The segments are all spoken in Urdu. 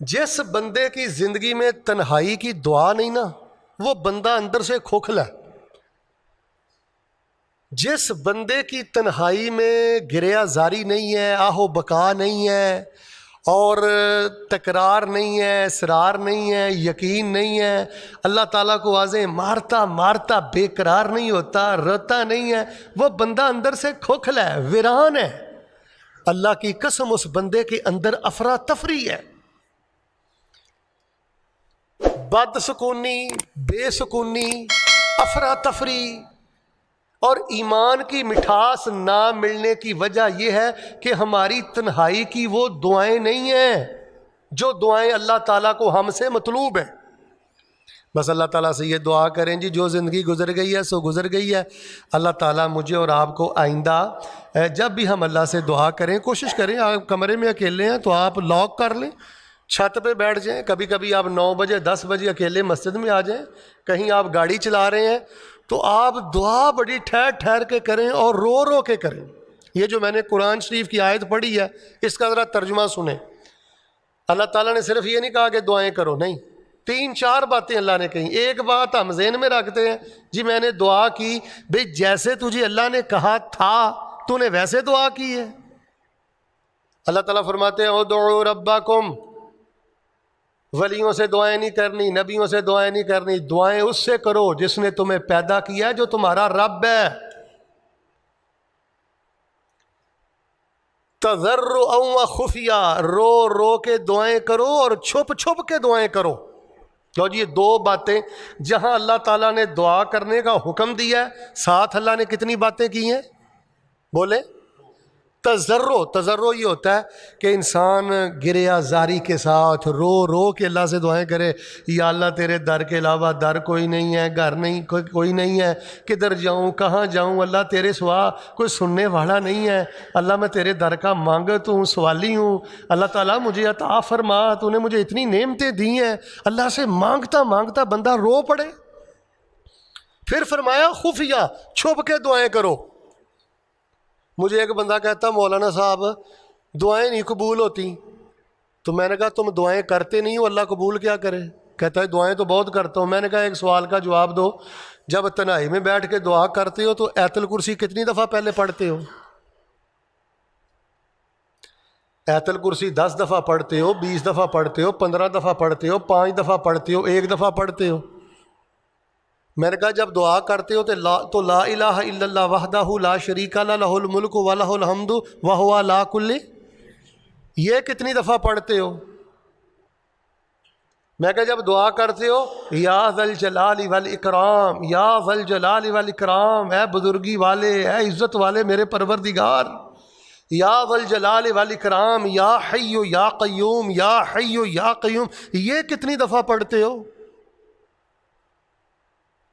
جس بندے کی زندگی میں تنہائی کی دعا نہیں نا، وہ بندہ اندر سے کھوکھلا ہے۔ جس بندے کی تنہائی میں گریہ زاری نہیں ہے، آہ و بکا نہیں ہے، اور تکرار نہیں ہے، اصرار نہیں ہے، یقین نہیں ہے، اللہ تعالیٰ کو واضح مارتا مارتا بے قرار نہیں ہوتا، روتا نہیں ہے، وہ بندہ اندر سے کھوکھلا ہے، ویران ہے۔ اللہ کی قسم اس بندے کے اندر افراتفری ہے، بد سکونی، بے سکونی، افراتفری۔ اور ایمان کی مٹھاس نہ ملنے کی وجہ یہ ہے کہ ہماری تنہائی کی وہ دعائیں نہیں ہیں جو دعائیں اللہ تعالیٰ کو ہم سے مطلوب ہیں۔ بس اللہ تعالیٰ سے یہ دعا کریں جی جو زندگی گزر گئی ہے سو گزر گئی ہے، اللہ تعالیٰ مجھے اور آپ کو آئندہ جب بھی ہم اللہ سے دعا کریں، کوشش کریں آپ کمرے میں اکیلے ہیں تو آپ لاک کر لیں، چھت پہ بیٹھ جائیں، کبھی کبھی آپ 9 بجے 10 بجے اکیلے مسجد میں آ جائیں، کہیں آپ گاڑی چلا رہے ہیں تو آپ دعا بڑی ٹھہر ٹھہر کے کریں اور رو رو کے کریں۔ یہ جو میں نے قرآن شریف کی آیت پڑھی ہے اس کا ذرا ترجمہ سنیں۔ اللہ تعالیٰ نے صرف یہ نہیں کہا کہ دعائیں کرو، نہیں، 3-4 باتیں اللہ نے کہیں۔ ایک بات ہم ذہن میں رکھتے ہیں جی میں نے دعا کی، بھئی جیسے تجھے اللہ نے کہا تھا تو نے ویسے دعا کی ہے۔ اللہ تعالیٰ فرماتے ہیں ادعوا ربکم، ولیوں سے دعائیں نہیں کرنی، نبیوں سے دعائیں نہیں کرنی، دعائیں اس سے کرو جس نے تمہیں پیدا کیا ہے، جو تمہارا رب ہے۔ تضرعا و خفیہ، رو رو کے دعائیں کرو اور چھپ چھپ کے دعائیں کرو۔ تو یہ 2 باتیں جہاں اللہ تعالیٰ نے دعا کرنے کا حکم دیا ہے، ساتھ اللہ نے کتنی باتیں کی ہیں؟ بولے تضرع یہ ہوتا ہے کہ انسان گریہ زاری کے ساتھ رو رو کے اللہ سے دعائیں کرے، یا اللہ تیرے در کے علاوہ در کوئی نہیں ہے، گھر نہیں کوئی نہیں ہے، کدھر جاؤں کہاں جاؤں، اللہ تیرے سوا کوئی سننے والا نہیں ہے، اللہ میں تیرے در کا مانگت ہوں، سوالی ہوں، اللہ تعالیٰ مجھے عطا فرما، تو نے مجھے اتنی نعمتیں دی ہیں۔ اللہ سے مانگتا مانگتا بندہ رو پڑے۔ پھر فرمایا خفیہ، چھپ کے دعائیں کرو۔ مجھے ایک بندہ کہتا مولانا صاحب دعائیں نہیں قبول ہوتی، تو میں نے کہا تم دعائیں کرتے نہیں ہو، اللہ قبول کیا کرے؟ کہتا ہے دعائیں تو بہت کرتا ہوں۔ میں نے کہا ایک سوال کا جواب دو، جب تنہائی میں بیٹھ کے دعا کرتے ہو تو آیت الکرسی کتنی دفعہ پہلے پڑھتے ہو؟ آیت الکرسی 10 دفعہ پڑھتے ہو، 20 دفعہ پڑھتے ہو، 15 دفعہ پڑھتے ہو، 5 دفعہ پڑھتے ہو، 1 دفعہ پڑھتے ہو؟ میں نے کہا جب دعا کرتے ہو تو لا الہ الا اللہ وحدہ لا شریک لہ لہ الملک و لہ الحمد وہو علی کل، یہ کتنی دفعہ پڑھتے ہو؟ میں کہا جب دعا کرتے ہو یا ذا الجلال والاکرام، یا ذا الجلال والاکرام، اے بزرگی والے، اے عزت والے میرے پروردگار، یا ذا الجلال والاکرام، یا حی یا قیوم، یا حی یا قیوم، یہ کتنی دفعہ پڑھتے ہو؟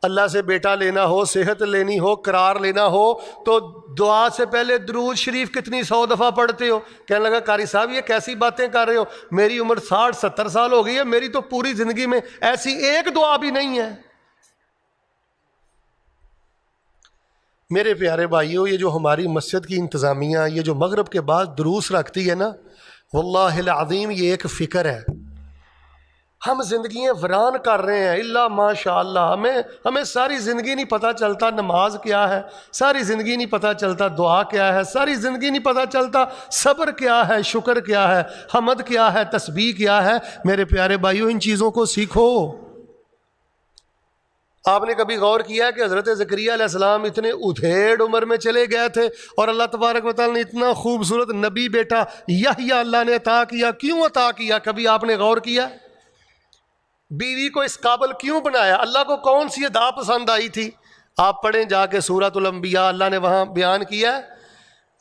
اللہ سے بیٹا لینا ہو، صحت لینی ہو، قرار لینا ہو تو دعا سے پہلے درود شریف کتنی 100 دفعہ پڑھتے ہو؟ کہنے لگا قاری صاحب یہ کیسی باتیں کر رہے ہو، میری عمر 60-70 سال ہو گئی ہے، میری تو پوری زندگی میں ایسی ایک دعا بھی نہیں ہے۔ میرے پیارے بھائیوں، یہ جو ہماری مسجد کی انتظامیہ یہ جو مغرب کے بعد دروس رکھتی ہے نا، واللہ العظیم یہ ایک فکر ہے۔ ہم زندگیاں ویران کر رہے ہیں، اللہ ماشاء اللہ، ہمیں ساری زندگی نہیں پتہ چلتا نماز کیا ہے، ساری زندگی نہیں پتہ چلتا دعا کیا ہے، ساری زندگی نہیں پتہ چلتا صبر کیا ہے، شکر کیا ہے، حمد کیا ہے، تسبیح کیا ہے۔ میرے پیارے بھائیوں ان چیزوں کو سیکھو۔ آپ نے کبھی غور کیا کہ حضرت زکریا علیہ السلام اتنے ادھیڑ عمر میں چلے گئے تھے اور اللہ تبارک و تعالیٰ نے اتنا خوبصورت نبی بیٹا یحییٰ اللہ نے عطا کیا؟ کیوں عطا کیا؟ کبھی آپ نے غور کیا؟ بیوی کو اس قابل کیوں بنایا؟ اللہ کو کون سی ادا پسند آئی تھی؟ آپ پڑھیں جا کے سورۃ الانبیاء، اللہ نے وہاں بیان کیا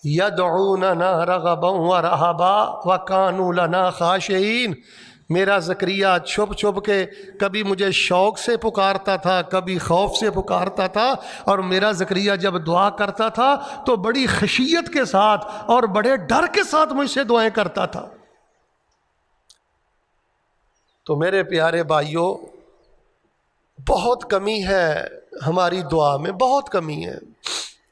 یدعوننا رغبا ورہبا وکانوا لنا خاشعین۔ میرا زکریا چھپ چھپ کے کبھی مجھے شوق سے پکارتا تھا، کبھی خوف سے پکارتا تھا، اور میرا زکریا جب دعا کرتا تھا تو بڑی خشیت کے ساتھ اور بڑے ڈر کے ساتھ مجھ سے دعائیں کرتا تھا۔ تو میرے پیارے بھائیوں بہت کمی ہے ہماری دعا میں، بہت کمی ہے۔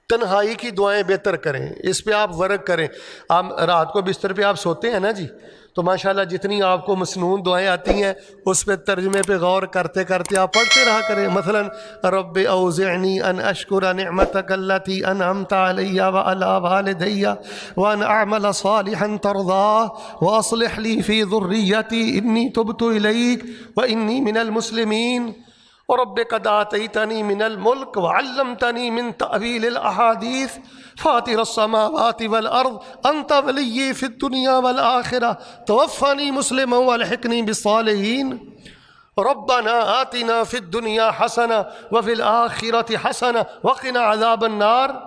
تنہائی کی دعائیں بہتر کریں، اس پہ آپ ورک کریں. آپ رات کو بستر پہ آپ سوتے ہیں نا جی، تو ماشاءاللہ جتنی آپ کو مسنون دعائیں آتی ہیں اس پہ ترجمے پہ غور کرتے کرتے آپ پڑھتے رہا کریں. مثلا رب اوزعنی ان اشکر نعمتک التی انعمت علی وعلی والدی وان اعمل صالحا ترضاه واصلح لی فی ذریتی انی تبت الیک وانی من المسلمین ورب قد آتیتنی من الملک وعلمتنی من تأویل الاحادیث فاطر السماوات والارض انت ولی فی الدنیا والآخرہ توفنی مسلما والحقنی بالصالحین ربنا آتنا فی الدنیا حسنہ وفی الآخرۃ حسنہ وقنا عذاب النار.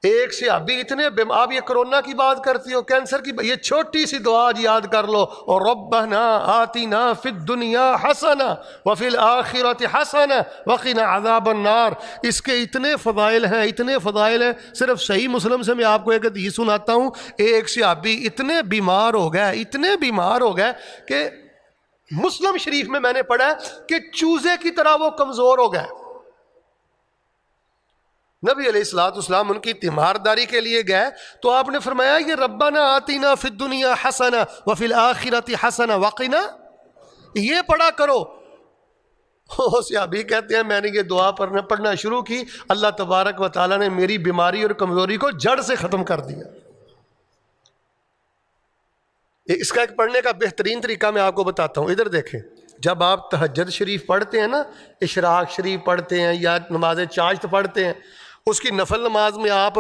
ایک سے ابھی اتنے آپ یہ کرونا کی بات کرتی ہو، کینسر کی، یہ چھوٹی سی دعا یاد کر لو، اور ربنا آتنا فی الدنیا حسنہ وفی الآخرۃ حسنہ وقنا عذاب النار. اس کے اتنے فضائل ہیں، اتنے فضائل ہیں. صرف صحیح مسلم سے میں آپ کو ایک حدیث سناتا ہوں. ایک صحابی اتنے بیمار ہو گئے کہ مسلم شریف میں نے پڑھا کہ چوزے کی طرح وہ کمزور ہو گئے. نبی علیہ السلام ان کی تیمارداری کے لیے گئے تو آپ نے فرمایا یہ ربنا آتینا فی الدنیا حسنہ وفی الآخرۃ حسنہ وقنا، یہ پڑھا کرو. صحابی کہتے ہیں میں نے یہ دعا پڑھنا شروع کی، اللہ تبارک و تعالیٰ نے میری بیماری اور کمزوری کو جڑ سے ختم کر دیا. اس کا ایک پڑھنے کا بہترین طریقہ میں آپ کو بتاتا ہوں. ادھر دیکھیں، جب آپ تہجد شریف پڑھتے ہیں نا، اشراق شریف پڑھتے ہیں یا نماز چاشت پڑھتے ہیں، اس کی نفل نماز میں آپ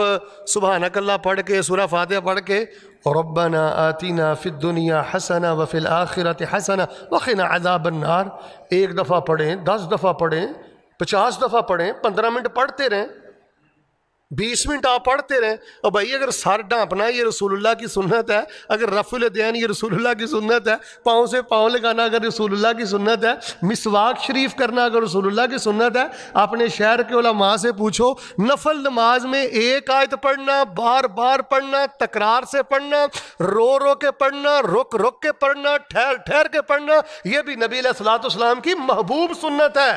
سبحانک اللہ پڑھ کے سورہ فاتحہ پڑھ کے ربنا آتینا فی الدنیا حسنہ وفی الآخرۃ حسنہ وقنا عذاب النار ایک دفعہ پڑھیں، 10 دفعہ پڑھیں، 50 دفعہ پڑھیں، 15 منٹ پڑھتے رہیں، 20 منٹ آپ پڑھتے رہیں. اور بھائی اگر سر ڈھانپنا یہ رسول اللہ کی سنت ہے، اگر رفع الیدین یہ رسول اللہ کی سنت ہے، پاؤں سے پاؤں لگانا اگر رسول اللہ کی سنت ہے، مسواک شریف کرنا اگر رسول اللہ کی سنت ہے، اپنے شہر کے علماء سے پوچھو. نفل نماز میں ایک آیت پڑھنا، بار بار پڑھنا، تکرار سے پڑھنا، رو کے پڑھنا، رک کے پڑھنا، ٹھہر کے پڑھنا، یہ بھی نبی علیہ الصلوۃ والسلام کی محبوب سنت ہے.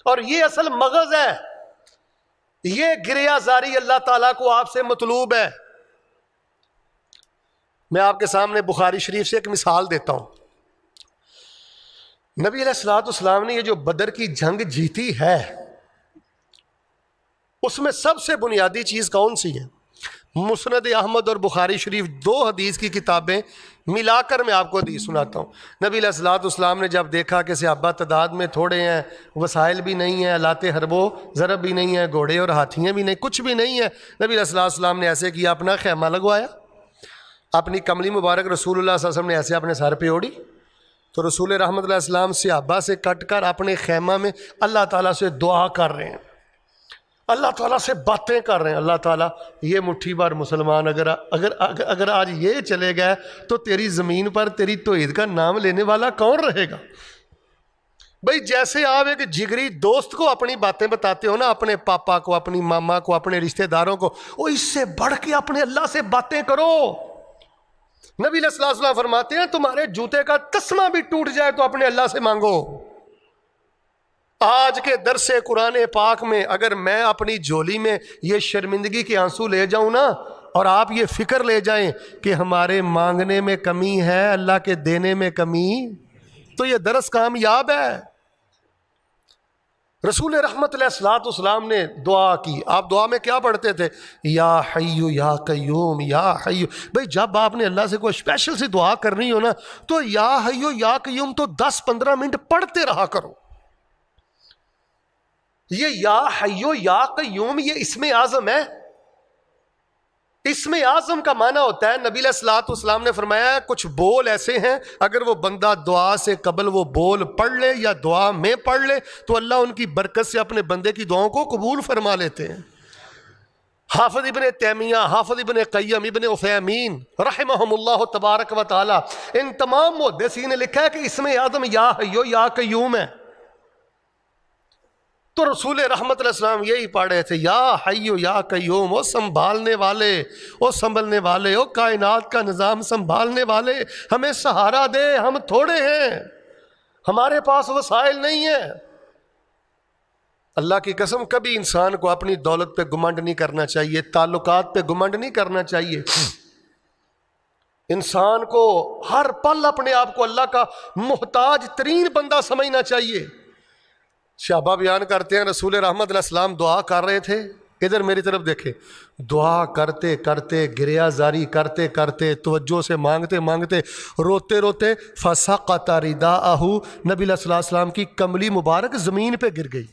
اور یہ اصل مغز ہے، یہ گریہ زاری اللہ تعالیٰ کو آپ سے مطلوب ہے. میں آپ کے سامنے بخاری شریف سے ایک مثال دیتا ہوں. نبی علیہ الصلوۃ والسلام نے یہ جو بدر کی جنگ جیتی ہے، اس میں سب سے بنیادی چیز کون سی ہے؟ مسند احمد اور بخاری شریف 2 حدیث کی کتابیں ملا کر میں آپ کو حدیث سناتا ہوں. نبی علیہ الصلوۃ والسلام نے جب دیکھا کہ صحابہ تعداد میں تھوڑے ہیں، وسائل بھی نہیں ہیں، آلات حرب و ضرب بھی نہیں ہیں، گھوڑے اور ہاتھیاں بھی نہیں، کچھ بھی نہیں ہے، نبی علیہ الصلوۃ والسلام نے ایسے کیا، اپنا خیمہ لگوایا، اپنی کملی مبارک رسول اللہ صلی اللہ علیہ وسلم نے ایسے اپنے سر پہ اوڑھی، تو رسول رحمت علیہ السلام صحابہ سے کٹ کر اپنے خیمہ میں اللہ تعالیٰ سے دعا کر رہے ہیں، اللہ تعالیٰ سے باتیں کر رہے ہیں. اللہ تعالیٰ یہ مٹھی بھر مسلمان اگر آج یہ چلے گئے تو تیری زمین پر تیری توحید کا نام لینے والا کون رہے گا؟ بھائی جیسے آپ ایک جگری دوست کو اپنی باتیں بتاتے ہو نا، اپنے پاپا کو، اپنی ماما کو، اپنے رشتہ داروں کو، وہ اس سے بڑھ کے اپنے اللہ سے باتیں کرو. نبی علیہ الصلوۃ والسلام فرماتے ہیں تمہارے جوتے کا تسمہ بھی ٹوٹ جائے تو اپنے اللہ سے مانگو. آج کے درس قرآن پاک میں اگر میں اپنی جھولی میں یہ شرمندگی کے آنسو لے جاؤں نا، اور آپ یہ فکر لے جائیں کہ ہمارے مانگنے میں کمی ہے، اللہ کے دینے میں کمی، تو یہ درس کامیاب ہے. رسول رحمت علیہ الصلوۃ والسلام نے دعا کی. آپ دعا میں کیا پڑھتے تھے؟ یا حیو یا قیوم یا حیو. بھئی جب آپ نے اللہ سے کوئی اسپیشل سی دعا کرنی ہو نا تو یا حیو یا قیوم تو 10-15 منٹ پڑھتے رہا کرو. یہ یا حیو یا قیوم یہ اسم اعظم ہے. اسم اعظم کا معنی ہوتا ہے، نبی علیہ الصلوۃ والسلام نے فرمایا کچھ بول ایسے ہیں اگر وہ بندہ دعا سے قبل وہ بول پڑھ لے یا دعا میں پڑھ لے تو اللہ ان کی برکت سے اپنے بندے کی دعاؤں کو قبول فرما لیتے ہیں. حافظ ابن تیمیہ، حافظ ابن قیم، ابن عثیمین رحمہم اللہ تبارک و تعالی، ان تمام محدثین نے لکھا ہے کہ اسم اعظم یا حیو یا قیوم ہے. تو رسول رحمت علیہ السلام یہی پڑھ رہے تھے، یا حیو یا قیوم، وہ سنبھالنے والے، وہ سنبھلنے والے، وہ کائنات کا نظام سنبھالنے والے، ہمیں سہارا دے، ہم تھوڑے ہیں، ہمارے پاس وسائل نہیں ہیں. اللہ کی قسم کبھی انسان کو اپنی دولت پہ گھمنڈ نہیں کرنا چاہیے، تعلقات پہ گھمنڈ نہیں کرنا چاہیے۔ انسان کو ہر پل اپنے آپ کو اللہ کا محتاج ترین بندہ سمجھنا چاہیے۔ صحابہ بیان کرتے ہیں رسول رحمت علیہ السلام دعا کر رہے تھے، ادھر میری طرف دیکھیں، دعا کرتے کرتے گریہ زاری کرتے کرتے توجہ سے مانگتے مانگتے روتے روتے فسقط رداءہ، نبی علیہ السلام کی کملی مبارک زمین پہ گر گئی۔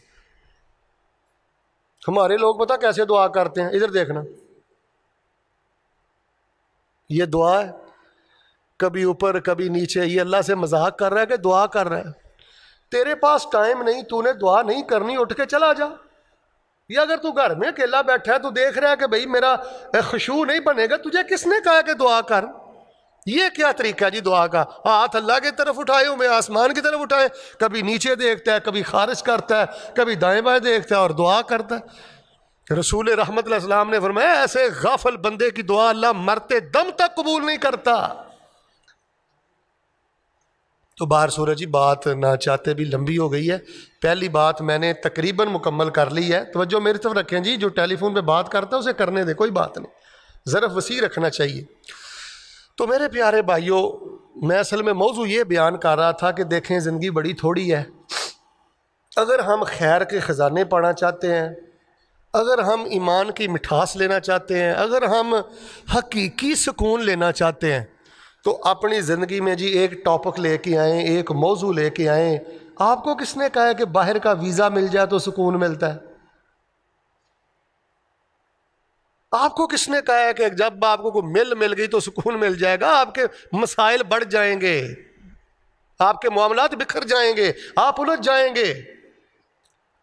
ہمارے لوگ پتہ کیسے دعا کرتے ہیں، ادھر دیکھنا، یہ دعا ہے کبھی اوپر کبھی نیچے، یہ اللہ سے مذاق کر رہا ہے کہ دعا کر رہا ہے؟ تیرے پاس ٹائم نہیں، تو نے دعا نہیں کرنی، اٹھ کے چلا جا۔ یا اگر تو گھر میں اکیلا بیٹھا ہے تو دیکھ رہا ہے کہ بھئی میرا خشوع نہیں بنے گا، تجھے کس نے کہا کہ دعا کر؟ یہ کیا طریقہ ہے جی دعا کا؟ ہاتھ اللہ کی طرف اٹھائے ہوئے آسمان کی طرف اٹھائے، کبھی نیچے دیکھتا ہے، کبھی خارج کرتا ہے، کبھی دائیں بائیں دیکھتا ہے اور دعا کرتا ہے۔ رسول رحمت علیہ السلام نے فرمایا ایسے غافل بندے کی دعا اللہ مرتے دم تک قبول نہیں کرتا۔ تو باہر سورج جی بات نہ چاہتے بھی لمبی ہو گئی ہے، پہلی بات میں نے تقریباً مکمل کر لی ہے، توجہ میری طرف رکھیں جی، جو ٹیلی فون پہ بات کرتا ہے اسے کرنے دیں، کوئی بات نہیں، ظرف وسیع رکھنا چاہیے۔ تو میرے پیارے بھائیوں، میں اصل میں موضوع یہ بیان کر رہا تھا کہ دیکھیں زندگی بڑی تھوڑی ہے، اگر ہم خیر کے خزانے پانا چاہتے ہیں، اگر ہم ایمان کی مٹھاس لینا چاہتے ہیں، اگر ہم حقیقی سکون لینا چاہتے ہیں، تو اپنی زندگی میں جی ایک ٹاپک لے کے آئیں، ایک موضوع لے کے آئیں۔ آپ کو کس نے کہا ہے کہ باہر کا ویزا مل جائے تو سکون ملتا ہے؟ آپ کو کس نے کہا ہے کہ جب آپ کو کوئی مل گئی تو سکون مل جائے گا؟ آپ کے مسائل بڑھ جائیں گے، آپ کے معاملات بکھر جائیں گے، آپ الجھ جائیں گے۔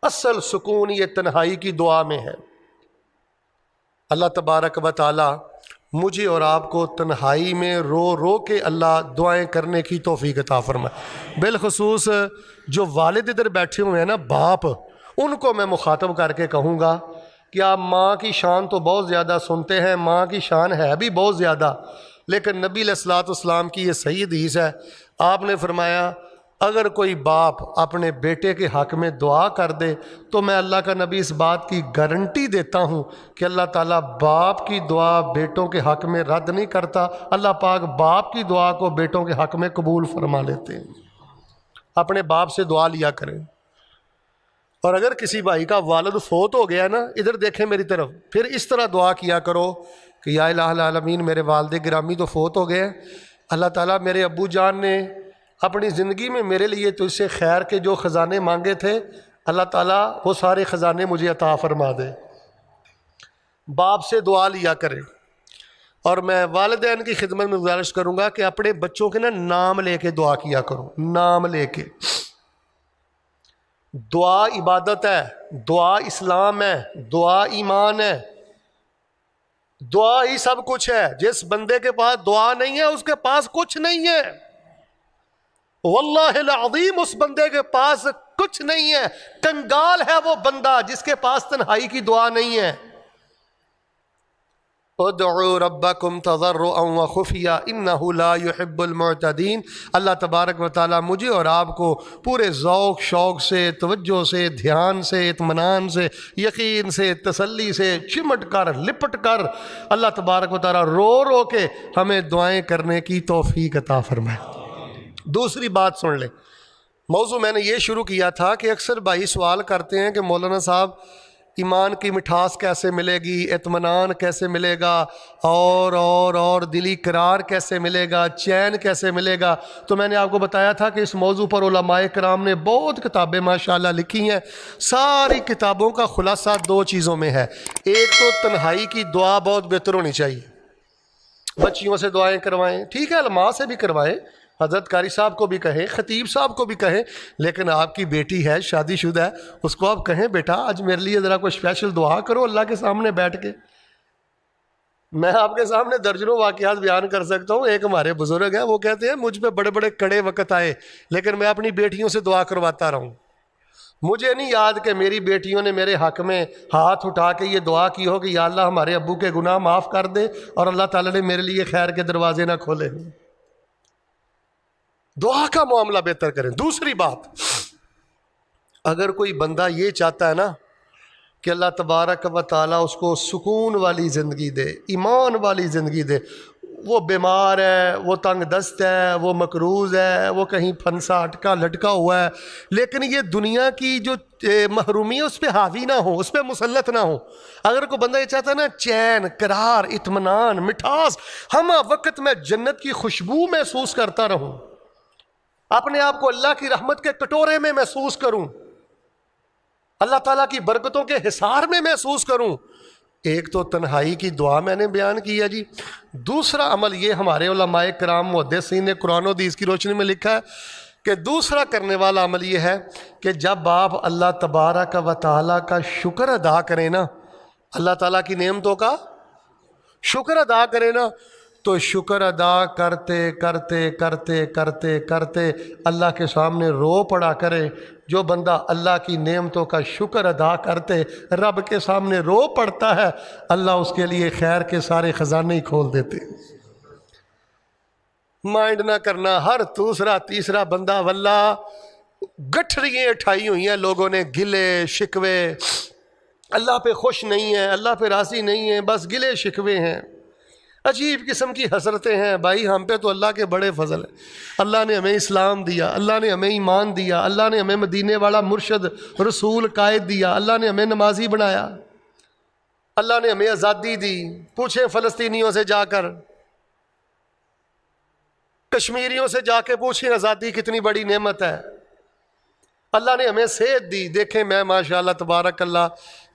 اصل سکون یہ تنہائی کی دعا میں ہے۔ اللہ تبارک و تعالی مجھے اور آپ کو تنہائی میں رو رو کے اللہ دعائیں کرنے کی توفیق عطا فرمائے۔ بالخصوص جو والد ادھر بیٹھے ہوئے ہیں نا، باپ، ان کو میں مخاطب کر کے کہوں گا کہ آپ ماں کی شان تو بہت زیادہ سنتے ہیں، ماں کی شان ہے بھی بہت زیادہ، لیکن نبی علیہ الصلوۃ والسلام کی یہ صحیح حدیث ہے، آپ نے فرمایا اگر کوئی باپ اپنے بیٹے کے حق میں دعا کر دے تو میں اللہ کا نبی اس بات کی گارنٹی دیتا ہوں کہ اللہ تعالیٰ باپ کی دعا بیٹوں کے حق میں رد نہیں کرتا، اللہ پاک باپ کی دعا کو بیٹوں کے حق میں قبول فرما لیتے ہیں۔ اپنے باپ سے دعا لیا کریں۔ اور اگر کسی بھائی کا والد فوت ہو گیا نا، ادھر دیکھیں میری طرف، پھر اس طرح دعا کیا کرو کہ یا الہ العالمین میرے والد گرامی تو فوت ہو گئے، اللہ تعالیٰ میرے ابو جان نے اپنی زندگی میں میرے لیے تو اس سے خیر کے جو خزانے مانگے تھے، اللہ تعالیٰ وہ سارے خزانے مجھے عطا فرما دے۔ باپ سے دعا لیا کریں۔ اور میں والدین کی خدمت میں گزارش کروں گا کہ اپنے بچوں کے نا نام لے کے دعا کیا کرو، نام لے کے۔ دعا عبادت ہے، دعا اسلام ہے، دعا ایمان ہے، دعا ہی سب کچھ ہے۔ جس بندے کے پاس دعا نہیں ہے اس کے پاس کچھ نہیں ہے، واللہ العظیم اس بندے کے پاس کچھ نہیں ہے۔ کنگال ہے وہ بندہ جس کے پاس تنہائی کی دعا نہیں ہے۔ ادعوا ربکم تضرعا وخفیا انہ لا يحب المعتدین۔ اللہ تبارک و تعالیٰ مجھے اور آپ کو پورے ذوق شوق سے، توجہ سے، دھیان سے، اطمینان سے، یقین سے، تسلی سے، چمٹ کر لپٹ کر اللہ تبارک و تعالیٰ رو رو کے ہمیں دعائیں کرنے کی توفیق عطا فرمائے۔ دوسری بات سن لیں، موضوع میں نے یہ شروع کیا تھا کہ اکثر بھائی سوال کرتے ہیں کہ مولانا صاحب ایمان کی مٹھاس کیسے ملے گی، اطمینان کیسے ملے گا، اور دلی قرار کیسے ملے گا، چین کیسے ملے گا؟ تو میں نے آپ کو بتایا تھا کہ اس موضوع پر علماء کرام نے بہت کتابیں ماشاءاللہ لکھی ہیں۔ ساری کتابوں کا خلاصہ دو چیزوں میں ہے۔ ایک تو تنہائی کی دعا بہت بہتر ہونی چاہیے، بچیوں سے دعائیں کروائیں، ٹھیک ہے علماء سے بھی کروائیں، حضرت قاری صاحب کو بھی کہیں، خطیب صاحب کو بھی کہیں، لیکن آپ کی بیٹی ہے، شادی شدہ ہے، اس کو آپ کہیں بیٹا آج میرے لیے ذرا کوئی اسپیشل دعا کرو اللہ کے سامنے بیٹھ کے۔ میں آپ کے سامنے درجنوں واقعات بیان کر سکتا ہوں۔ ایک ہمارے بزرگ ہیں، وہ کہتے ہیں مجھ پہ بڑے بڑے کڑے وقت آئے لیکن میں اپنی بیٹیوں سے دعا کرواتا رہا ہوں۔ مجھے نہیں یاد کہ میری بیٹیوں نے میرے حق میں ہاتھ اٹھا کے یہ دعا کی ہو کہ یا اللہ ہمارے ابو کے گناہ معاف کر دے اور اللہ تعالیٰ نے میرے لیے خیر کے دروازے نہ کھولے۔ دعا کا معاملہ بہتر کریں۔ دوسری بات، اگر کوئی بندہ یہ چاہتا ہے نا کہ اللہ تبارک و تعالیٰ اس کو سکون والی زندگی دے، ایمان والی زندگی دے، وہ بیمار ہے، وہ تنگ دست ہے، وہ مقروض ہے، وہ کہیں پھنسا اٹکا لٹکا ہوا ہے، لیکن یہ دنیا کی جو محرومی ہے اس پہ حاوی نہ ہو، اس پہ مسلط نہ ہو۔ اگر کوئی بندہ یہ چاہتا ہے نا چین، قرار، اطمینان، مٹھاس، ہمہ وقت میں جنت کی خوشبو محسوس کرتا رہوں، اپنے آپ کو اللہ کی رحمت کے کٹورے میں محسوس کروں، اللہ تعالیٰ کی برکتوں کے حصار میں محسوس کروں، ایک تو تنہائی کی دعا میں نے بیان کیا جی، دوسرا عمل یہ ہمارے علماء کرام محدثین نے قرآن و حدیث کی روشنی میں لکھا ہے کہ دوسرا کرنے والا عمل یہ ہے کہ جب آپ اللہ تبارک و تعالیٰ کا شکر ادا کریں نا، اللہ تعالیٰ کی نعمتوں کا شکر ادا کریں نا، تو شکر ادا کرتے کرتے کرتے کرتے کرتے اللہ کے سامنے رو پڑا کرے۔ جو بندہ اللہ کی نعمتوں کا شکر ادا کرتے رب کے سامنے رو پڑتا ہے، اللہ اس کے لیے خیر کے سارے خزانے ہی کھول دیتے۔ مائنڈ نہ کرنا، ہر دوسرا تیسرا بندہ واللہ گٹھریاں اٹھائی ہوئی ہیں لوگوں نے، گلے شکوے، اللہ پہ خوش نہیں ہے، اللہ پہ راضی نہیں ہے، بس گلے شکوے ہیں، عجیب قسم کی حسرتیں ہیں۔ بھائی ہم پہ تو اللہ کے بڑے فضل ہیں، اللہ نے ہمیں اسلام دیا، اللہ نے ہمیں ایمان دیا، اللہ نے ہمیں مدینے والا مرشد رسول قائد دیا، اللہ نے ہمیں نمازی بنایا، اللہ نے ہمیں آزادی دی۔ پوچھیں فلسطینیوں سے جا کر، کشمیریوں سے جا کے پوچھیں آزادی کتنی بڑی نعمت ہے۔ اللہ نے ہمیں صحت دی۔ دیکھیں میں ماشاءاللہ تبارک اللہ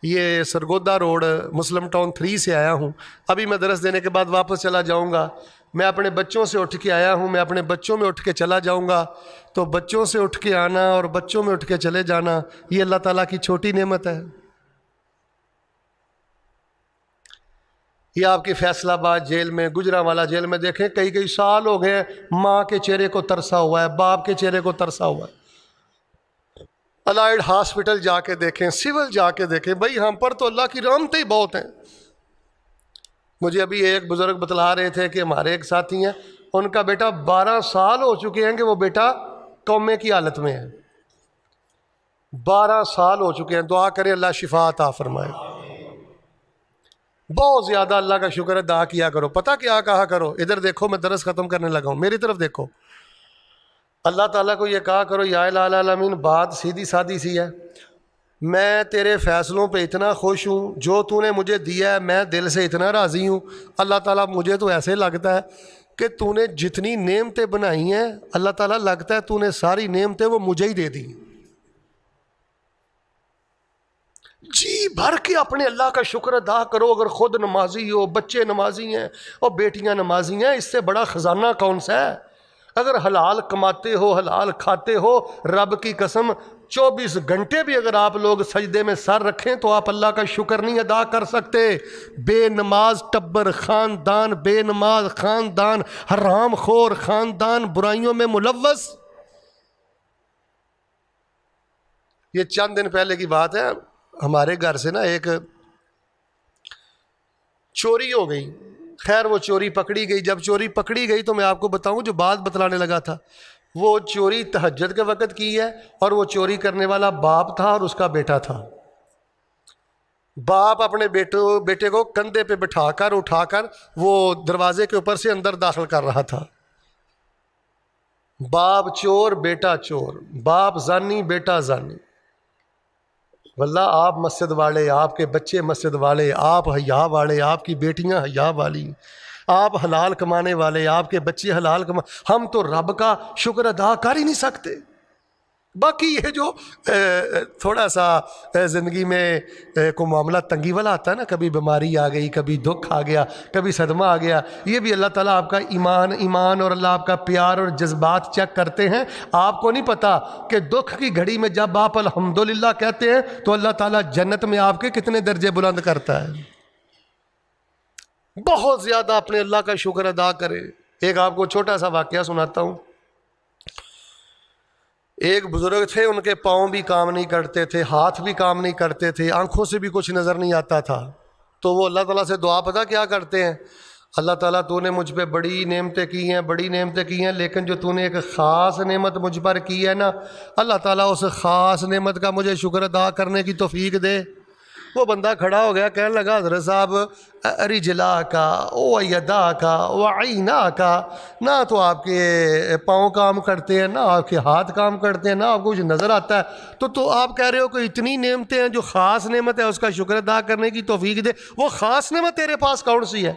یہ سرگودا روڈ مسلم ٹاؤن 3 سے آیا ہوں، ابھی میں درس دینے کے بعد واپس چلا جاؤں گا۔ میں اپنے بچوں سے اٹھ کے آیا ہوں، میں اپنے بچوں میں اٹھ کے چلا جاؤں گا، تو بچوں سے اٹھ کے آنا اور بچوں میں اٹھ کے چلے جانا یہ اللہ تعالیٰ کی چھوٹی نعمت ہے۔ یہ آپ کی فیصل آباد جیل میں، گجرانوالہ جیل میں دیکھیں کئی سال ہو گئے ہیں، ماں کے چہرے کو ترسا ہوا ہے، باپ کے چہرے کو ترسا ہوا ہے۔ الائڈ ہاسپٹل جا کے دیکھیں، سول جا کے دیکھیں، بھائی ہم پر تو اللہ کی رحمتیں ہی بہت ہیں۔ مجھے ابھی ایک بزرگ بتلا رہے تھے کہ ہمارے ایک ساتھی ہیں، ان کا بیٹا 12 سال ہو چکے ہیں کہ وہ بیٹا کومے کی حالت میں ہے، 12 سال ہو چکے ہیں۔ دعا کریں اللہ شفا عطا فرمائے۔ بہت زیادہ اللہ کا شکر ادا کیا کرو۔ پتہ کیا کہا کرو، ادھر دیکھو میں درس ختم کرنے لگا ہوں، میری طرف دیکھو۔ اللہ تعالیٰ کو یہ کہا کرو یا الہ العالمین، بات سیدھی سادی سی ہے، میں تیرے فیصلوں پہ اتنا خوش ہوں، جو تو نے مجھے دیا ہے میں دل سے اتنا راضی ہوں۔ اللہ تعالیٰ مجھے تو ایسے لگتا ہے کہ تو نے جتنی نعمتیں بنائی ہیں، اللہ تعالیٰ لگتا ہے تو نے ساری نعمتیں وہ مجھے ہی دے دی۔ جی بھر کے اپنے اللہ کا شکر ادا کرو۔ اگر خود نمازی ہو، بچے نمازی ہیں اور بیٹیاں نمازی ہیں، اس سے بڑا خزانہ کون سا ہے؟ اگر حلال کماتے ہو، حلال کھاتے ہو، رب کی قسم 24 گھنٹے بھی اگر آپ لوگ سجدے میں سر رکھیں تو آپ اللہ کا شکر نہیں ادا کر سکتے۔ بے نماز ٹبر خاندان، بے نماز خاندان، حرام خور خاندان، برائیوں میں ملوث۔ یہ چند دن پہلے کی بات ہے، ہمارے گھر سے نا ایک چوری ہو گئی۔ خیر وہ چوری پکڑی گئی۔ جب چوری پکڑی گئی تو میں آپ کو بتاؤں جو بات بتلانے لگا تھا، وہ چوری تہجد کے وقت کی ہے، اور وہ چوری کرنے والا باپ تھا اور اس کا بیٹا تھا۔ باپ اپنے بیٹے کو کندھے پہ بٹھا کر اٹھا کر وہ دروازے کے اوپر سے اندر داخل کر رہا تھا۔ باپ چور بیٹا چور، باپ زانی بیٹا زانی۔ واللہ آپ مسجد والے، آپ کے بچے مسجد والے، آپ حیا والے، آپ کی بیٹیاں حیا والی، آپ حلال کمانے والے، آپ کے بچے حلال ہم تو رب کا شکر ادا کر ہی نہیں سکتے۔ باقی یہ جو تھوڑا سا زندگی میں کوئی معاملہ تنگی والا آتا ہے نا، کبھی بیماری آ گئی، کبھی دکھ آ گیا، کبھی صدمہ آ گیا، یہ بھی اللہ تعالیٰ آپ کا ایمان اور اللہ آپ کا پیار اور جذبات چیک کرتے ہیں۔ آپ کو نہیں پتا کہ دکھ کی گھڑی میں جب آپ الحمدللہ کہتے ہیں تو اللہ تعالیٰ جنت میں آپ کے کتنے درجے بلند کرتا ہے۔ بہت زیادہ اپنے اللہ کا شکر ادا کرے۔ ایک آپ کو چھوٹا سا واقعہ سناتا ہوں۔ ایک بزرگ تھے، ان کے پاؤں بھی کام نہیں کرتے تھے، ہاتھ بھی کام نہیں کرتے تھے، آنکھوں سے بھی کچھ نظر نہیں آتا تھا۔ تو وہ اللہ تعالیٰ سے دعا پتہ کیا کرتے ہیں؟ اللہ تعالیٰ تو نے مجھ پہ بڑی نعمتیں کی ہیں، بڑی نعمتیں کی ہیں، لیکن جو تو نے ایک خاص نعمت مجھ پر کی ہے نا، اللہ تعالیٰ اس خاص نعمت کا مجھے شکر ادا کرنے کی توفیق دے۔ وہ بندہ کھڑا ہو گیا، کہنے لگا حضرت صاحب رجلا کا و یدا کا و عینا کا، نہ تو آپ کے پاؤں کام کرتے ہیں، نہ آپ کے ہاتھ کام کرتے ہیں، نہ آپ کو کچھ نظر آتا ہے، تو آپ کہہ رہے ہو کہ اتنی نعمتیں ہیں، جو خاص نعمت ہے اس کا شکر ادا کرنے کی توفیق دے۔ وہ خاص نعمت تیرے پاس کون سی ہے؟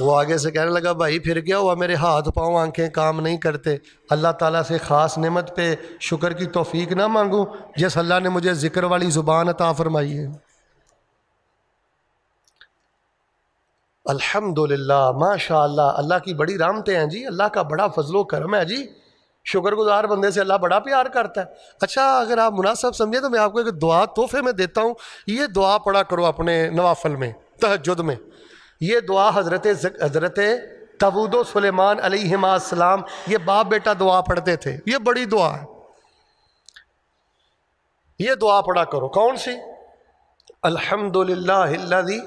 وہ آگے سے کہنے لگا بھائی پھر کیا ہوا، میرے ہاتھ پاؤں آنکھیں کام نہیں کرتے، اللہ تعالیٰ سے خاص نعمت پہ شکر کی توفیق نہ مانگوں جس اللہ نے مجھے ذکر والی زبان عطا فرمائی ہے۔ الحمدللہ، ماشاء اللہ، اللہ کی بڑی رحمتیں ہیں جی، اللہ کا بڑا فضل و کرم ہے جی، شکر گزار بندے سے اللہ بڑا پیار کرتا ہے۔ اچھا اگر آپ مناسب سمجھیں تو میں آپ کو ایک دعا تحفے میں دیتا ہوں، یہ دعا پڑھا کرو اپنے نوافل میں، تہجد میں۔ یہ دعا حضرت داؤد و سلیمان علیہم السلام یہ باپ بیٹا دعا پڑھتے تھے، یہ بڑی دعا ہے، یہ دعا پڑھا کرو۔ کون سی؟ الحمدللہ الذی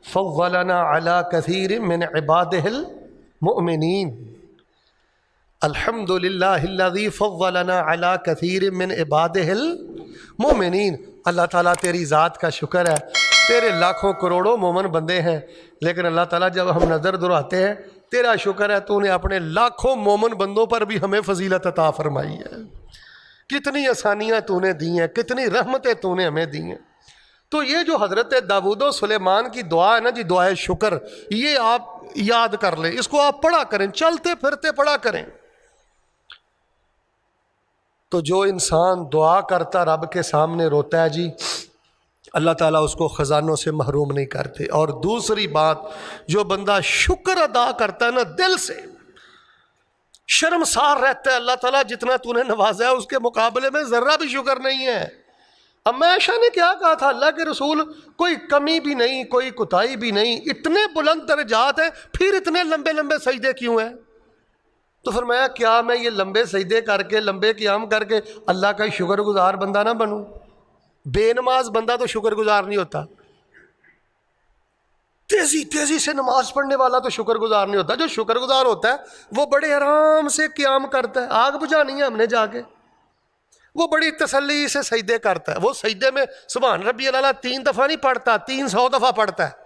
فضلنا علی کثیر من عبادہ المؤمنین، الحمدللہ الذی فضلنا علی کثیر من عبادہ المؤمنین۔ اللہ تعالیٰ تیری ذات کا شکر ہے، تیرے لاکھوں کروڑوں مومن بندے ہیں، لیکن اللہ تعالیٰ جب ہم نظر دہراتے ہیں تیرا شکر ہے تو نے اپنے لاکھوں مومن بندوں پر بھی ہمیں فضیلت عطا فرمائی ہے، کتنی آسانیاں تو نے دی ہیں، کتنی رحمتیں تو نے ہمیں دی ہیں۔ تو یہ جو حضرت داؤد و سلیمان کی دعا ہے نا جی، دعائے شکر، یہ آپ یاد کر لیں، اس کو آپ پڑھا کریں، چلتے پھرتے پڑھا کریں۔ تو جو انسان دعا کرتا رب کے سامنے روتا ہے جی، اللہ تعالیٰ اس کو خزانوں سے محروم نہیں کرتے۔ اور دوسری بات، جو بندہ شکر ادا کرتا ہے نا دل سے، شرمسار رہتا ہے، اللہ تعالیٰ جتنا تو نے نوازا ہے اس کے مقابلے میں ذرہ بھی شکر نہیں ہے۔ اب میں عائشہ نے کیا کہا تھا، اللہ کے رسول کوئی کمی بھی نہیں، کوئی کوتاہی بھی نہیں، اتنے بلند درجات ہیں، پھر اتنے لمبے لمبے سجدے کیوں ہیں؟ تو فرمایا کیا میں یہ لمبے سجدے کر کے، لمبے قیام کر کے اللہ کا شکر گزار بندہ نہ بنوں؟ بے نماز بندہ تو شکر گزار نہیں ہوتا، تیزی سے نماز پڑھنے والا تو شکر گزار نہیں ہوتا۔ جو شکر گزار ہوتا ہے وہ بڑے آرام سے قیام کرتا ہے، آگ بجھانی ہے ہم نے جا کے، وہ بڑی تسلی سے سجدے کرتا ہے، وہ سجدے میں سبحان ربی الاعلیٰ 3 دفعہ نہیں پڑھتا، 300 دفعہ پڑھتا ہے۔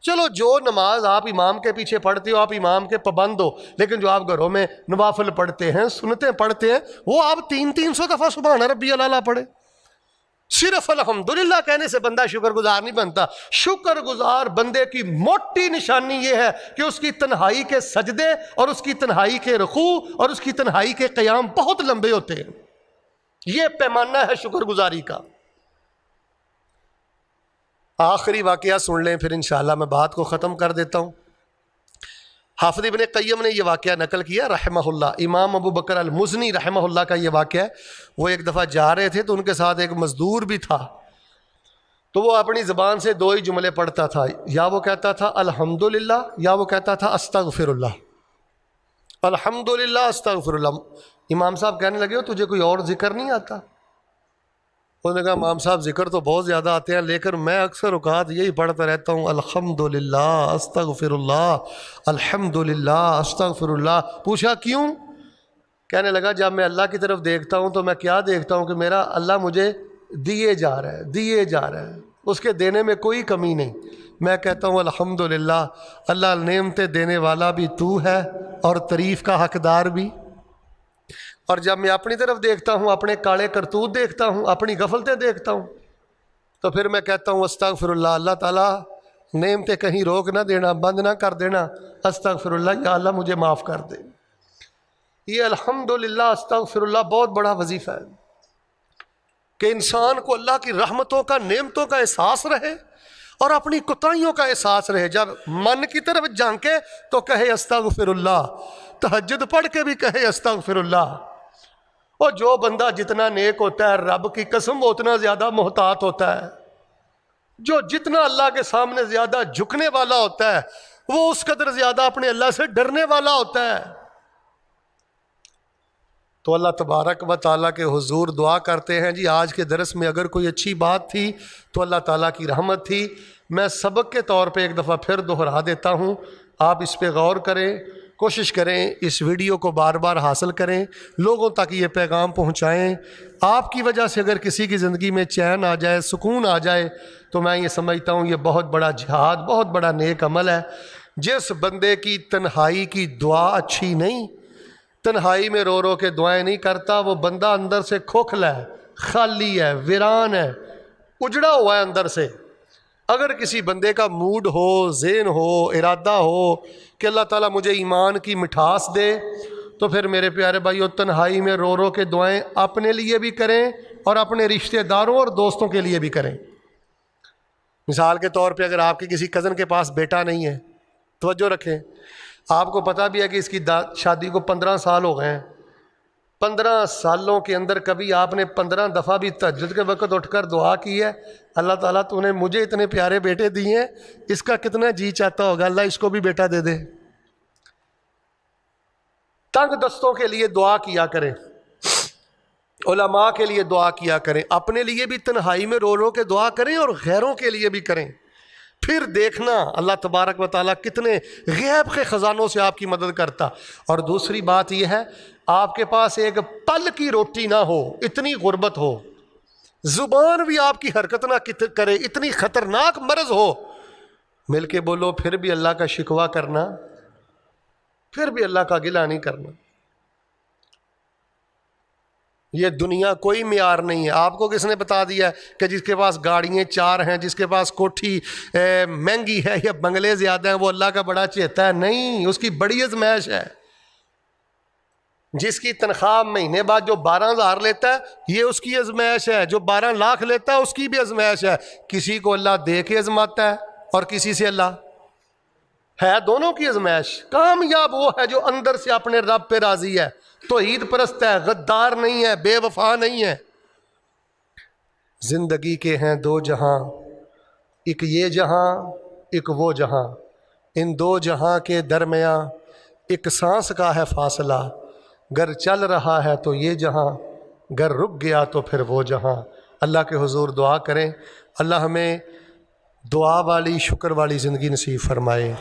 چلو جو نماز آپ امام کے پیچھے پڑھتے ہو آپ امام کے پابند ہو، لیکن جو آپ گھروں میں نوافل پڑھتے ہیں، سنتیں پڑھتے ہیں، وہ آپ 300 دفعہ سبحان ربی الاعلیٰ پڑھے۔ صرف الحمدللہ کہنے سے بندہ شکر گزار نہیں بنتا۔ شکر گزار بندے کی موٹی نشانی یہ ہے کہ اس کی تنہائی کے سجدے اور اس کی تنہائی کے رکوع اور اس کی تنہائی کے قیام بہت لمبے ہوتے ہیں، یہ پیمانہ ہے شکر گزاری کا۔ آخری واقعہ سن لیں پھر انشاءاللہ میں بات کو ختم کر دیتا ہوں۔ حافظ ابن قیم نے یہ واقعہ نقل کیا رحمہ اللہ، امام ابو بکر المزنی رحمہ اللہ کا یہ واقعہ ہے۔ وہ ایک دفعہ جا رہے تھے تو ان کے ساتھ ایک مزدور بھی تھا، تو وہ اپنی زبان سے 2 ہی جملے پڑھتا تھا، یا وہ کہتا تھا الحمدللہ یا وہ کہتا تھا استغفر اللہ، الحمدللہ استغفر اللہ۔ امام صاحب کہنے لگے ہو تجھے کوئی اور ذکر نہیں آتا؟ انہوں نے کہا امام صاحب ذکر تو بہت زیادہ آتے ہیں، لیکن میں اکثر اوقات یہی پڑھتا رہتا ہوں الحمدللہ استغفر اللہ، الحمدللہ استغفر اللہ۔ پوچھا کیوں؟ کہنے لگا جب میں اللہ کی طرف دیکھتا ہوں تو میں کیا دیکھتا ہوں کہ میرا اللہ مجھے دیے جا رہا ہے، اس کے دینے میں کوئی کمی نہیں۔ میں کہتا ہوں الحمدللہ، اللہ نعمتیں دینے والا بھی تو ہے اور تعریف کا حقدار بھی۔ اور جب میں اپنی طرف دیکھتا ہوں، اپنے کالے کرتوت دیکھتا ہوں، اپنی غفلتیں دیکھتا ہوں، تو پھر میں کہتا ہوں استغفر اللہ، اللہ تعالیٰ نعمتیں کہیں روک نہ دینا، بند نہ کر دینا، استغفر اللہ، یا اللہ مجھے معاف کر دے۔ یہ الحمدللہ استغفر اللہ بہت بڑا وظیفہ ہے کہ انسان کو اللہ کی رحمتوں کا، نعمتوں کا احساس رہے اور اپنی کوتاہیوں کا احساس رہے۔ جب من کی طرف جھانکے تو کہے استغفر اللہ، تہجد پڑھ کے بھی کہے استغفر اللہ۔ اور جو بندہ جتنا نیک ہوتا ہے رب کی قسم وہ اتنا زیادہ محتاط ہوتا ہے، جو جتنا اللہ کے سامنے زیادہ جھکنے والا ہوتا ہے وہ اس قدر زیادہ اپنے اللہ سے ڈرنے والا ہوتا ہے۔ تو اللہ تبارک و تعالیٰ کے حضور دعا کرتے ہیں جی آج کے درس میں اگر کوئی اچھی بات تھی تو اللہ تعالیٰ کی رحمت تھی. میں سبق کے طور پہ ایک دفعہ پھر دہرا دیتا ہوں, آپ اس پہ غور کریں, کوشش کریں اس ویڈیو کو بار بار حاصل کریں, لوگوں تک یہ پیغام پہنچائیں. آپ کی وجہ سے اگر کسی کی زندگی میں چین آ جائے, سکون آ جائے, تو میں یہ سمجھتا ہوں یہ بہت بڑا جہاد, بہت بڑا نیک عمل ہے. جس بندے کی تنہائی کی دعا اچھی نہیں, تنہائی میں رو رو کے دعائیں نہیں کرتا, وہ بندہ اندر سے کھوکھلا ہے, خالی ہے, ویران ہے, اجڑا ہوا ہے اندر سے. اگر کسی بندے کا موڈ ہو, ذہن ہو, ارادہ ہو کہ اللہ تعالیٰ مجھے ایمان کی مٹھاس دے, تو پھر میرے پیارے بھائیو تنہائی میں رو رو کے دعائیں اپنے لیے بھی کریں اور اپنے رشتہ داروں اور دوستوں کے لیے بھی کریں. مثال کے طور پہ اگر آپ کے کسی کزن کے پاس بیٹا نہیں ہے, توجہ رکھیں, آپ کو پتہ بھی ہے کہ اس کی شادی کو 15 سال ہو گئے ہیں. 15 سالوں کے اندر کبھی آپ نے 15 دفعہ بھی تہجد کے وقت اٹھ کر دعا کی ہے, اللہ تعالیٰ تو نے مجھے اتنے پیارے بیٹے دیے ہیں, اس کا کتنا جی چاہتا ہوگا اللہ اس کو بھی بیٹا دے دے. تنگ دستوں کے لیے دعا کیا کریں, علماء کے لیے دعا کیا کریں, اپنے لیے بھی تنہائی میں رو رو کے دعا کریں اور غیروں کے لیے بھی کریں. پھر دیکھنا اللہ تبارک و تعالیٰ کتنے غیب کے خزانوں سے آپ کی مدد کرتا. اور دوسری بات یہ ہے, آپ کے پاس ایک پل کی روٹی نہ ہو, اتنی غربت ہو, زبان بھی آپ کی حرکت نہ کرے, اتنی خطرناک مرض ہو, مل کے بولو پھر بھی اللہ کا شکوہ کرنا, پھر بھی اللہ کا گلہ نہیں کرنا. یہ دنیا کوئی معیار نہیں ہے. آپ کو کس نے بتا دیا ہے کہ جس کے پاس گاڑیاں 4 ہیں, جس کے پاس کوٹھی مہنگی ہے یا بنگلے زیادہ ہیں, وہ اللہ کا بڑا چہتا ہے؟ نہیں, اس کی بڑی ازمائش ہے. جس کی تنخواہ مہینے بعد جو 12,000 لیتا ہے یہ اس کی ازمائش ہے, جو 12 لاکھ لیتا ہے اس کی بھی ازمائش ہے. کسی کو اللہ دے کے ازماتا ہے اور کسی سے اللہ ہے, دونوں کی ازمائش. کامیاب وہ ہے جو اندر سے اپنے رب پہ راضی ہے, توحید پرست ہے, غدار نہیں ہے, بے وفا نہیں ہے. زندگی کے ہیں 2 جہاں, ایک یہ جہاں ایک وہ جہاں, ان 2 جہاں کے درمیان ایک سانس کا ہے فاصلہ. گر چل رہا ہے تو یہ جہاں, گر رک گیا تو پھر وہ جہاں. اللہ کے حضور دعا کریں, اللہ ہمیں دعا والی شکر والی زندگی نصیب فرمائے.